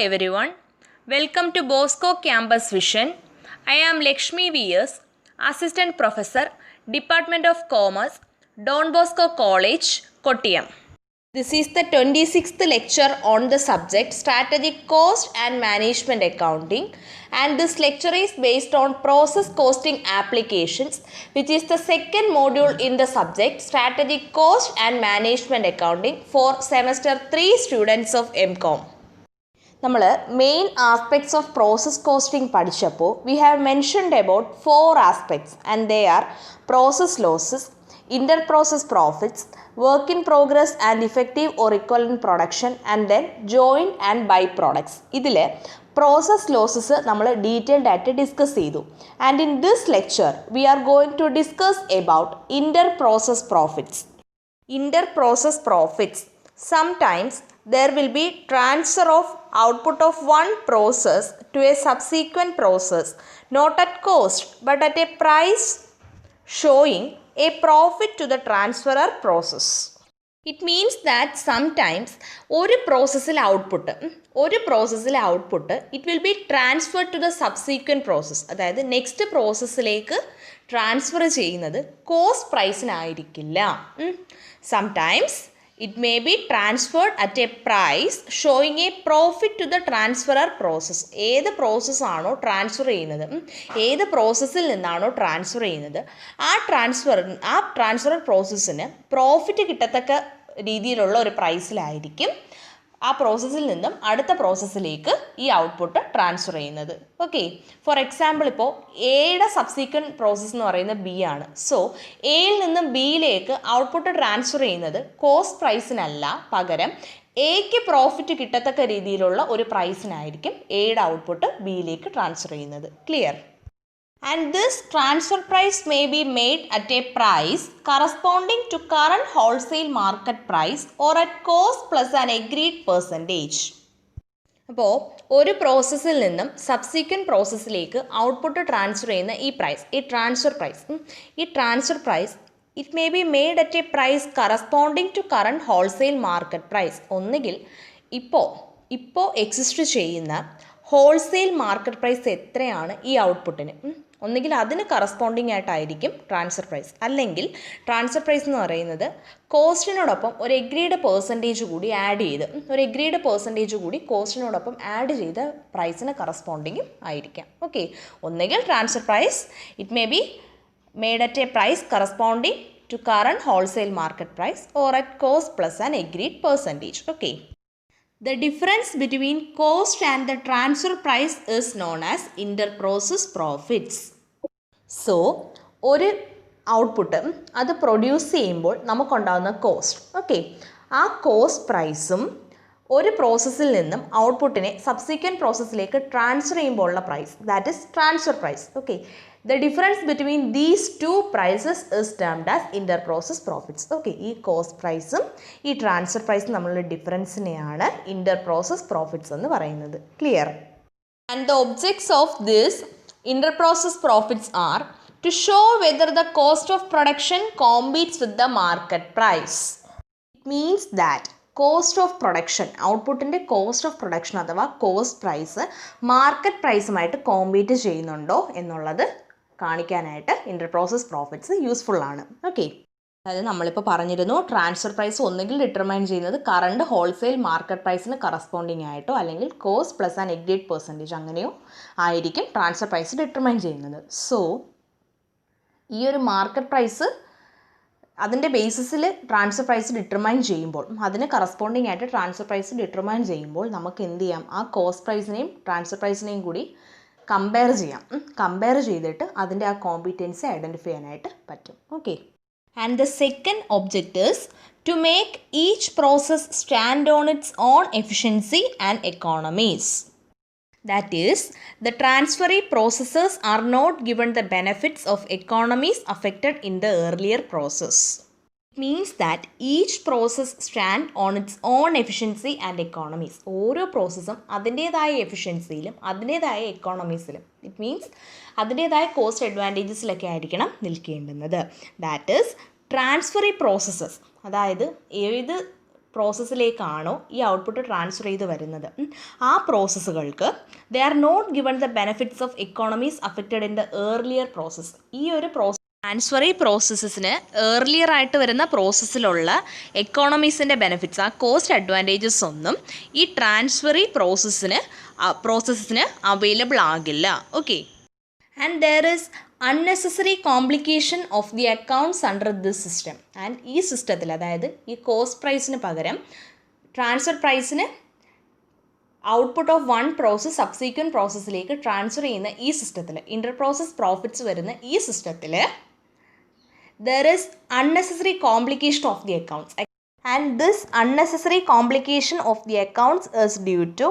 everyone, welcome to Bosco Campus Vision. I am Lakshmi V.S., Assistant Professor, Department of Commerce, Don Bosco College, Kottayam. This is the 26th lecture on the subject Strategic Cost and Management Accounting, and this lecture is based on process costing applications, which is the second module in the subject Strategic Cost and Management Accounting for semester 3 students of MCOM. നമ്മൾ main aspects of process costing പഠിച്ചപ്പോൾ we have mentioned about 4 aspects and they are process losses, inter process profits, work in progress and effective or equivalent production and then joint and by products. ഇതിൽ process losses നമ്മൾ detailed ആയിട്ട് discuss ചെയ്തു. And in this lecture we are going to discuss about inter process profits. Inter process profits, sometimes there will be transfer of output of one process to a subsequent process, not at cost but at a price, showing a profit to the transferor process. It means that sometimes ഒരു പ്രോസസ്സിലെ output it will be transferred to the subsequent process. അതായത് next പ്രോസസ്സിലേക്ക് transfer ചെയ്യുന്നത് cost പ്രൈസിനായിരിക്കില്ല. Sometimes it may be transferred at a price showing a profit to the transferor process. ഏത് പ്രോസസ്സാണോ transfer ചെയ്യുന്നത്, ഏത് പ്രോസസ്സിൽ നിന്നാണോ ട്രാൻസ്ഫർ ചെയ്യുന്നത്, ആ ട്രാൻസ്ഫർ പ്രോസസ്സിന് പ്രോഫിറ്റ് കിട്ടത്തക്ക രീതിയിലുള്ള ഒരു പ്രൈസിലായിരിക്കും ആ പ്രോസസ്സിൽ നിന്നും അടുത്ത പ്രോസസ്സിലേക്ക് ഈ ഔട്ട്പുട്ട് ട്രാൻസ്ഫർ ചെയ്യുന്നത്. ഓക്കെ, ഫോർ എക്സാമ്പിൾ ഇപ്പോൾ എയുടെ സബ്സീക്വൻറ്റ് പ്രോസസ്സ് എന്ന് പറയുന്നത് ബി ആണ്. സോ എയിൽ നിന്നും ബിയിലേക്ക് ഔട്ട്പുട്ട് ട്രാൻസ്ഫർ ചെയ്യുന്നത് കോസ്റ്റ് പ്രൈസിനല്ല, പകരം എക്ക് പ്രോഫിറ്റ് കിട്ടത്തക്ക രീതിയിലുള്ള ഒരു പ്രൈസിനായിരിക്കും എയുടെ ഔട്ട്പുട്ട് ബിയിലേക്ക് ട്രാൻസ്ഫർ ചെയ്യുന്നത്. Clear? And this transfer price may be made at a price corresponding to current wholesale market price or at cost plus an agreed percentage. അപ്പോൾ ഒരു പ്രോസസ്സിൽ നിന്നും സബ്സീക്വൻറ്റ് പ്രോസസ്സിലേക്ക് ഔട്ട്പുട്ട് ട്രാൻസ്ഫർ ചെയ്യുന്ന ഈ transfer price it may be made at a price corresponding to current wholesale market price. ഒന്നുകിൽ ഇപ്പോൾ exist ചെയ്യുന്ന wholesale market price എത്രയാണ് ഈ ഔട്ട്പുട്ടിന്, ഒന്നുകിൽ അതിന് കറസ്പോണ്ടിങ് ആയിട്ടായിരിക്കും ട്രാൻസ്ഫർ പ്രൈസ്, അല്ലെങ്കിൽ ട്രാൻസ്ഫർ പ്രൈസ് എന്ന് പറയുന്നത് കോസ്റ്റിനോടൊപ്പം ഒരു എഗ്രീഡ് പെർസെൻറ്റേജ് കൂടി കോസ്റ്റിനോടൊപ്പം ആഡ് ചെയ്ത പ്രൈസിന് കറസ്പോണ്ടിങ്ങും ആയിരിക്കാം. ഓക്കെ, ഒന്നുകിൽ transfer price it may be made at a price corresponding to current wholesale market price or at cost plus an agreed percentage. Okay, the difference between cost and the transfer price is known as inter-process profits. So, ഒരു output അത് produce ചെയ്യുമ്പോൾ നമുക്കുണ്ടാകുന്ന cost, okay, ആ cost പ്രൈസും ഒരു പ്രോസസ്സിൽ നിന്നും ഔട്ട്പുട്ടിനെ സബ്സിക്വൻറ്റ് പ്രോസസ്സിലേക്ക് ട്രാൻസ്ഫർ ചെയ്യുമ്പോൾ ഉള്ള price, that is transfer price. Okay, the difference between these two prices is termed as inter-process profits. Okay, ഈ കോസ്റ്റ് പ്രൈസും ഈ ട്രാൻസ്ഫർ പ്രൈസും തമ്മിലുള്ള ഡിഫറൻസിനെയാണ് inter-process profits എന്ന് പറയുന്നത്. Clear? And the objects of this inter-process profits are to show whether the cost of production competes with the market price. It means that cost of production, ഔട്ട്പുട്ടിൻ്റെ cost of production അഥവാ cost price market പ്രൈസുമായിട്ട് compete ചെയ്യുന്നുണ്ടോ എന്നുള്ളത് കാണിക്കാനായിട്ട് inter process profits useful ആണ്. Okay, അതായത് നമ്മളിപ്പോൾ പറഞ്ഞിരുന്നു ട്രാൻസ്ഫർ പ്രൈസ് ഒന്നുകിൽ ഡിറ്റർമൈൻ ചെയ്യുന്നത് കറണ്ട് ഹോൾസെയിൽ മാർക്കറ്റ് പ്രൈസിന് കറസ്പോണ്ടിങ് ആയിട്ടോ അല്ലെങ്കിൽ cost plus an agreed percentage അങ്ങനെയോ ആയിരിക്കും ട്രാൻസ്ഫർ പ്രൈസ് ഡിറ്റർമൈൻ ചെയ്യുന്നത്. സോ ഈ ഒരു മാർക്കറ്റ് പ്രൈസ് അതിൻ്റെ ബേസിസിൽ ട്രാൻസ്ഫർ പ്രൈസ് ഡിറ്റർമൈൻ ചെയ്യുമ്പോൾ, അതിന് കറസ്പോണ്ടിങ് ആയിട്ട് ട്രാൻസ്ഫർ പ്രൈസ് ഡിറ്റർമൈൻ ചെയ്യുമ്പോൾ നമുക്ക് എന്ത് ചെയ്യാം, ആ കോസ്റ്റ് പ്രൈസിനെയും ട്രാൻസ്ഫർ പ്രൈസിനെയും കൂടി കമ്പയർ ചെയ്തിട്ട് അതിൻ്റെ ആ കോമ്പിറ്റൻസി ഐഡൻറ്റിഫൈ ചെയ്യാനായിട്ട് പറ്റും. Okay, and the second object is to make each process stand on its own efficiency and economies. That is, the transferee processes are not given the benefits of economies affected in the earlier process. It means that each process stands on its own efficiency and economies. ഓരോ പ്രോസസ്സും അതിൻ്റേതായ എഫിഷ്യൻസിയിലും അതിൻ്റേതായ എക്കോണമീസിലും, it means അതിൻ്റേതായ cost അഡ്വാൻറ്റേജസിലൊക്കെ ആയിരിക്കണം നിൽക്കേണ്ടുന്നത്. That is transferee processes, അതായത് ഏത് പ്രോസസ്സിലേക്കാണോ ഈ ഔട്ട്പുട്ട് ട്രാൻസ്ഫർ ചെയ്ത് വരുന്നത്, ആ പ്രോസസ്സുകൾക്ക് they are not given the benefits of economies affected in the earlier process. ഈ ഒരു ട്രാൻസ്ഫറി പ്രോസസ്സിന് ഏർലിയർ ആയിട്ട് വരുന്ന പ്രോസസ്സിലുള്ള എക്കോണമീസിൻ്റെ ബെനിഫിറ്റ്സ്, ആ കോസ്റ്റ് അഡ്വാൻറ്റേജസ് ഒന്നും ഈ ട്രാൻസ്ഫറി പ്രോസസ്സിന് അവൈലബിൾ ആകില്ല. Okay, and there is unnecessary complication of the accounts under this system. And ഈ സിസ്റ്റത്തിൽ, അതായത് ഈ കോസ്റ്റ് പ്രൈസിന് പകരം ട്രാൻസ്ഫർ പ്രൈസിന് output of one process subsequent പ്രോസസ്സിലേക്ക് ട്രാൻസ്ഫർ ചെയ്യുന്ന ഈ സിസ്റ്റത്തിൽ, ഇൻ്റർ പ്രോസസ് പ്രോഫിറ്റ്സ് വരുന്ന ഈ സിസ്റ്റത്തിൽ there is unnecessary complication of the accounts, and this unnecessary complication of the accounts is due to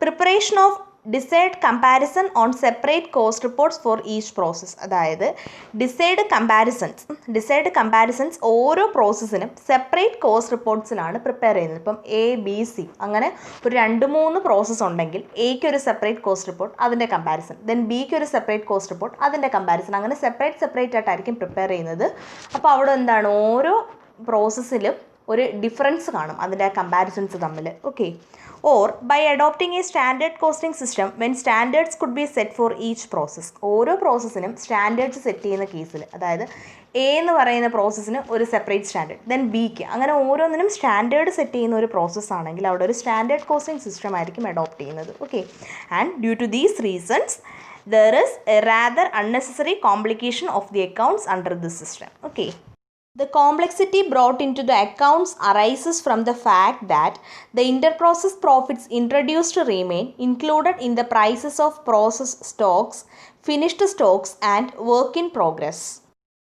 preparation of desired comparison on separate cost reports for each process. അതായത് desired comparisons ഓരോ പ്രോസസ്സിനും separate cost റിപ്പോർട്ട്സിലാണ് prepare ചെയ്യുന്നത്. ഇപ്പം ABC അങ്ങനെ ഒരു 2-3 process ഉണ്ടെങ്കിൽ എക്ക് ഒരു separate cost report, അതിൻ്റെ കമ്പാരിസൺ, ദെൻ ബിക്ക് ഒരു സെപ്പറേറ്റ് കോസ്റ്റ് റിപ്പോർട്ട്, അതിൻ്റെ കമ്പാരിസൺ, അങ്ങനെ സെപ്പറേറ്റ് ആയിട്ടായിരിക്കും പ്രിപ്പയർ ചെയ്യുന്നത്. അപ്പോൾ അവിടെ എന്താണ്, ഓരോ പ്രോസസ്സിലും ഒരു ഡിഫറൻസ് കാണും അതിൻ്റെ കമ്പാരിസൺസ് തമ്മിൽ. Okay, or by adopting a standard costing system when standards could be set for each process. ഓരോ പ്രോസസ്സിനും സ്റ്റാൻഡേർഡ്സ് സെറ്റ് ചെയ്യുന്ന കേസിൽ, അതായത് എ എന്ന് പറയുന്ന പ്രോസസ്സിന് ഒരു സെപ്പറേറ്റ് സ്റ്റാൻഡേർഡ്, ദെൻ ബിക്ക്, അങ്ങനെ ഓരോന്നിനും സ്റ്റാൻഡേർഡ് സെറ്റ് ചെയ്യുന്ന ഒരു പ്രോസസ്സ് ആണെങ്കിൽ അവിടെ ഒരു സ്റ്റാൻഡേർഡ് കോസ്റ്റിംഗ് സിസ്റ്റം ആയിരിക്കും അഡോപ്റ്റ് ചെയ്യുന്നത്. Okay, and due to these reasons there is a rather unnecessary complication of the accounts under this system. Okay. The complexity brought into the accounts arises from the fact that the interprocess profits introduced remain included in the prices of process stocks, finished stocks and work in progress.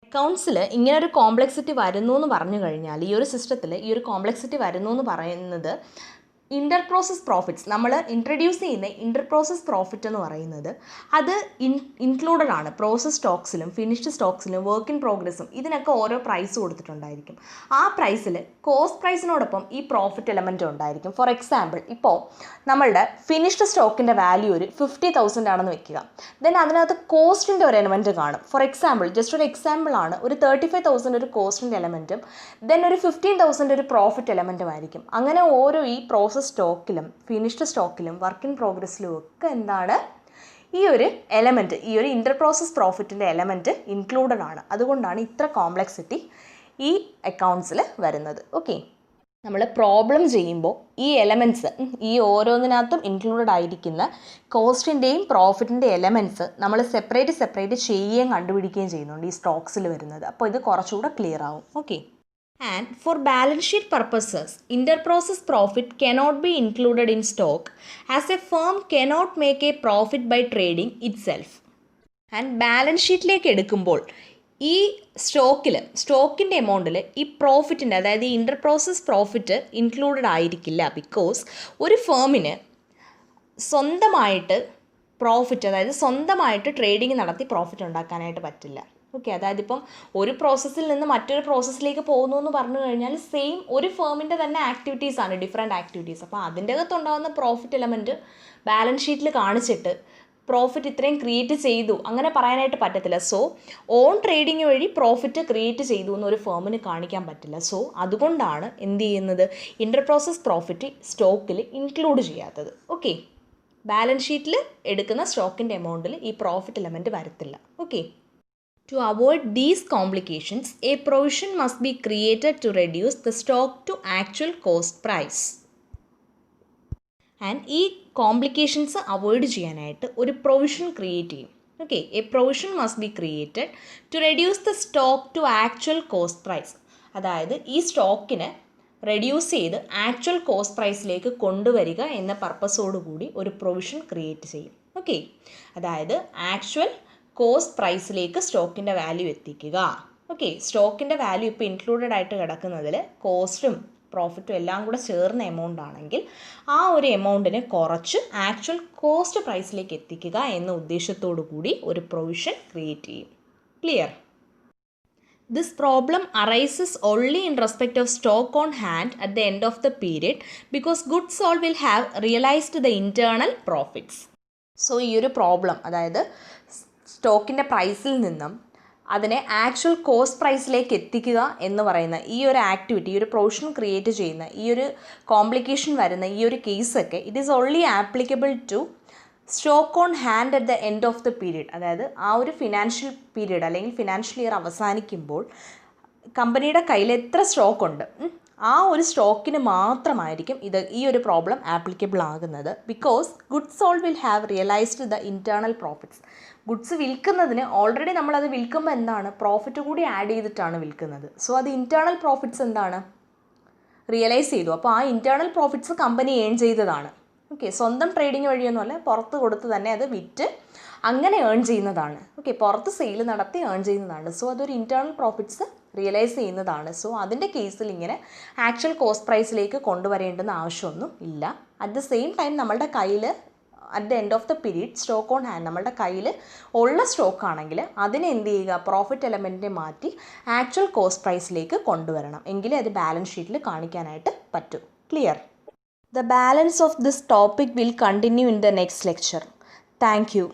അക്കൗണ്ട്സിൽ ഇങ്ങനൊരു complexity വരുന്നു എന്ന് പറഞ്ഞു കഴിഞ്ഞാൽ, ഈ ഒരു സിസ്റ്റത്തിൽ ഈ ഒരു കോംപ്ലക്സിറ്റി വരുന്നു എന്ന് പറയുന്നത് ഇൻ്റർ പ്രോസസ് പ്രോഫിറ്റ്സ്, നമ്മൾ ഇൻട്രൊഡ്യൂസ് ചെയ്യുന്ന ഇൻ്റർ പ്രോസസ് പ്രോഫിറ്റ് എന്ന് പറയുന്നത് അത് ഇൻക്ലൂഡഡ് ആണ് പ്രോസസ് സ്റ്റോക്സിലും ഫിനിഷ്ഡ് സ്റ്റോക്സിലും വർക്ക് ഇൻ പ്രോഗ്രസ്സും. ഇതിനൊക്കെ ഓരോ പ്രൈസ് കൊടുത്തിട്ടുണ്ടായിരിക്കും. ആ പ്രൈസിൽ കോസ്റ്റ് പ്രൈസിനോടൊപ്പം ഈ പ്രോഫിറ്റ് എലമെൻറ്റ് ഉണ്ടായിരിക്കും. ഫോർ എക്സാമ്പിൾ, ഇപ്പോൾ നമ്മളുടെ ഫിനിഷ്ഡ് സ്റ്റോക്കിൻ്റെ വാല്യൂ ഒരു 50,000 ആണെന്ന് വെക്കുക. ദെൻ അതിനകത്ത് കോസ്റ്റിൻ്റെ ഒരു എലമെൻറ്റ് കാണും. ഫോർ എക്സാമ്പിൾ, ജസ്റ്റ് ഒരു എക്സാമ്പിളാണ്, ഒരു 35,000 ഒരു കോസ്റ്റിൻ്റെ എലമെൻറ്റും ദെൻ ഒരു 15,000 ഒരു പ്രോഫിറ്റ് എലമെൻറ്റും ആയിരിക്കും. അങ്ങനെ ഓരോ ഈ പ്രോസസ് സ്റ്റോക്കിലും ഫിനിഷ്ഡ് സ്റ്റോക്കിലും വർക്ക് ഇൻ പ്രോഗ്രസ്സിലും ഒക്കെ എന്താണ്, ഈ ഒരു എലമെൻറ്റ്, ഈ ഒരു ഇൻ്റർ പ്രോസസ് പ്രോഫിറ്റിൻ്റെ എലമെൻറ്റ് ഇൻക്ലൂഡഡ് ആണ്. അതുകൊണ്ടാണ് ഇത്ര കോംപ്ലക്സിറ്റി ഈ അക്കൗണ്ട്സിൽ വരുന്നത്. ഓക്കെ, നമ്മൾ പ്രോബ്ലം ചെയ്യുമ്പോൾ ഈ എലമെൻറ്റ്സ്, ഈ ഓരോന്നിനകത്തും ഇൻക്ലൂഡഡ് ആയിരിക്കുന്ന കോസ്റ്റിൻ്റെയും പ്രോഫിറ്റിൻ്റെ എലമെൻറ്റ്സ് നമ്മൾ സെപ്പറേറ്റ് ചെയ്യുകയും കണ്ടുപിടിക്കുകയും ചെയ്യുന്നുണ്ട് ഈ സ്റ്റോക്സിൽ വരുന്നത്. അപ്പോൾ ഇത് കുറച്ചുകൂടെ ക്ലിയർ ആവും. Okay, and for balance sheet purposes, interprocess profit cannot be included in stock, as a firm cannot make a profit by trading itself. And balance ഷീറ്റിലേക്ക് എടുക്കുമ്പോൾ ഈ സ്റ്റോക്കിൻ്റെ എമൗണ്ടിൽ ഈ പ്രോഫിറ്റിൻ്റെ, അതായത് ഈ ഇൻ്റർ പ്രോസസ് പ്രോഫിറ്റ് ഇൻക്ലൂഡഡ് ആയിരിക്കില്ല. ബിക്കോസ് ഒരു ഫേമിന് സ്വന്തമായിട്ട് പ്രോഫിറ്റ്, അതായത് സ്വന്തമായിട്ട് ട്രേഡിങ് നടത്തി പ്രോഫിറ്റ് ഉണ്ടാക്കാനായിട്ട് പറ്റില്ല. ഓക്കെ, അതായത് ഇപ്പം ഒരു പ്രോസസ്സിൽ നിന്ന് മറ്റൊരു പ്രോസസ്സിലേക്ക് പോകുന്നു എന്ന് പറഞ്ഞു കഴിഞ്ഞാൽ സെയിം ഒരു ഫേമിൻ്റെ തന്നെ ആക്ടിവിറ്റീസാണ്, ഡിഫറെൻറ്റ് ആക്ടിവിറ്റീസ്. അപ്പോൾ അതിൻ്റെ അകത്തുണ്ടാകുന്ന പ്രോഫിറ്റ് എലമെൻറ്റ് ബാലൻസ് ഷീറ്റിൽ കാണിച്ചിട്ട് പ്രോഫിറ്റ് ഇത്രയും ക്രിയേറ്റ് ചെയ്തു അങ്ങനെ പറയാനായിട്ട് പറ്റത്തില്ല. സോ ഓൺ ട്രേഡിങ് വഴി പ്രോഫിറ്റ് ക്രിയേറ്റ് ചെയ്തു എന്നൊരു ഫേമിന് കാണിക്കാൻ പറ്റില്ല. സോ അതുകൊണ്ടാണ് എന്ത് ചെയ്യുന്നത്, ഇൻ്റർ പ്രോസസ് പ്രോഫിറ്റ് സ്റ്റോക്കിൽ ഇൻക്ലൂഡ് ചെയ്യാത്തത്. ഓക്കെ, ബാലൻസ് ഷീറ്റിൽ എടുക്കുന്ന സ്റ്റോക്കിൻ്റെ എമൗണ്ടിൽ ഈ പ്രോഫിറ്റ് എലമെൻറ്റ് വരത്തില്ല. Okay, to avoid these complications, a provision must be created to reduce the stock to actual cost price. And ഈ കോംപ്ലിക്കേഷൻസ് അവോയ്ഡ് ചെയ്യാനായിട്ട് ഒരു പ്രൊവിഷൻ ക്രിയേറ്റ് ചെയ്യും. Okay, a provision must be created to reduce the stock to actual cost price. അതായത് ഈ സ്റ്റോക്കിനെ reduce ചെയ്ത് actual cost പ്രൈസിലേക്ക് കൊണ്ടുവരിക എന്ന പർപ്പസോടുകൂടി ഒരു പ്രൊവിഷൻ ക്രിയേറ്റ് ചെയ്യും. ഓക്കെ, അതായത് ആക്ച്വൽ കോസ്റ്റ് പ്രൈസിലേക്ക് സ്റ്റോക്കിൻ്റെ വാല്യൂ എത്തിക്കുക. ഓക്കെ, സ്റ്റോക്കിൻ്റെ വാല്യൂ ഇപ്പോൾ ഇൻക്ലൂഡഡ് ആയിട്ട് കിടക്കുന്നതിൽ കോസ്റ്റും പ്രോഫിറ്റും എല്ലാം കൂടെ ചേർന്ന എമൗണ്ട് ആണെങ്കിൽ ആ ഒരു എമൗണ്ടിനെ കുറച്ച് ആക്ച്വൽ കോസ്റ്റ് പ്രൈസിലേക്ക് എത്തിക്കുക എന്ന ഉദ്ദേശത്തോടു കൂടി ഒരു പ്രൊവിഷൻ ക്രിയേറ്റ് ചെയ്യും. Clear? This problem arises only in respect of stock on hand at the end of the period because goods sold will have realized the internal profits. So ഈ ഒരു problem, അതായത് സ്റ്റോക്കിൻ്റെ പ്രൈസിൽ നിന്നും അതിനെ ആക്ച്വൽ കോസ്റ്റ് പ്രൈസിലേക്ക് എത്തിക്കുക എന്ന് പറയുന്ന ഈ ഒരു ആക്ടിവിറ്റി, ഈ ഒരു പ്രൊവിഷൻ ക്രിയേറ്റ് ചെയ്യുന്ന ഈ ഒരു കോംപ്ലിക്കേഷൻ വരുന്ന ഈ ഒരു കേസൊക്കെ it is only applicable to stock on hand at the end of the period. അതായത് ആ ഒരു ഫിനാൻഷ്യൽ പീരീഡ് അല്ലെങ്കിൽ ഫിനാൻഷ്യൽ ഇയർ അവസാനിക്കുമ്പോൾ കമ്പനിയുടെ കയ്യിൽ എത്ര സ്റ്റോക്ക് ഉണ്ട്, ആ ഒരു സ്റ്റോക്കിന് മാത്രമായിരിക്കും ഈ ഒരു പ്രോബ്ലം ആപ്ലിക്കബിൾ ആകുന്നത്. Because goods all will have realised the internal profits. Goods വിൽക്കുന്നതിന് ഓൾറെഡി നമ്മളത് വിൽക്കുമ്പോൾ എന്താണ്, പ്രോഫിറ്റ് കൂടി ആഡ് ചെയ്തിട്ടാണ് വിൽക്കുന്നത്. സോ അത് ഇൻറ്റേർണൽ പ്രോഫിറ്റ്സ് എന്താണ്, റിയലൈസ് ചെയ്തു. അപ്പോൾ ആ ഇൻറ്റേർണൽ പ്രോഫിറ്റ്സ് കമ്പനി ഏൺ ചെയ്തതാണ്. ഓക്കെ, സ്വന്തം ട്രേഡിങ് വഴിയൊന്നുമല്ല, പുറത്ത് കൊടുത്ത് തന്നെ അത് വിറ്റ് അങ്ങനെ ഏൺ ചെയ്യുന്നതാണ്. ഓക്കെ, പുറത്ത് സെയിൽ നടത്തി ഏൺ ചെയ്യുന്നതാണ്. സോ അതൊരു ഇൻറ്റേർണൽ പ്രോഫിറ്റ്സ് റിയലൈസ് ചെയ്യുന്നതാണ്. സോ അതിൻ്റെ കേസിൽ ഇങ്ങനെ ആക്ച്വൽ കോസ്റ്റ് പ്രൈസിലേക്ക് കൊണ്ടുവരേണ്ടുന്ന ആവശ്യമൊന്നും ഇല്ല. അറ്റ് ദ സെയിം ടൈം നമ്മളുടെ കയ്യിൽ at the end of the period stock on hand നമ്മളുടെ കയ്യിൽ ഉള്ള സ്റ്റോക്ക് ആണെങ്കിൽ അതിനെ എന്ത് ചെയ്യുക, പ്രോഫിറ്റ് എലമെൻറ്റിനെ മാറ്റി ആക്ച്വൽ കോസ്റ്റ് പ്രൈസിലേക്ക് കൊണ്ടുവരണം. എങ്കിലേ അത് ബാലൻസ് ഷീറ്റിൽ കാണിക്കാനായിട്ട് പറ്റൂ. Clear? The balance of this topic will continue in the next lecture. Thank you.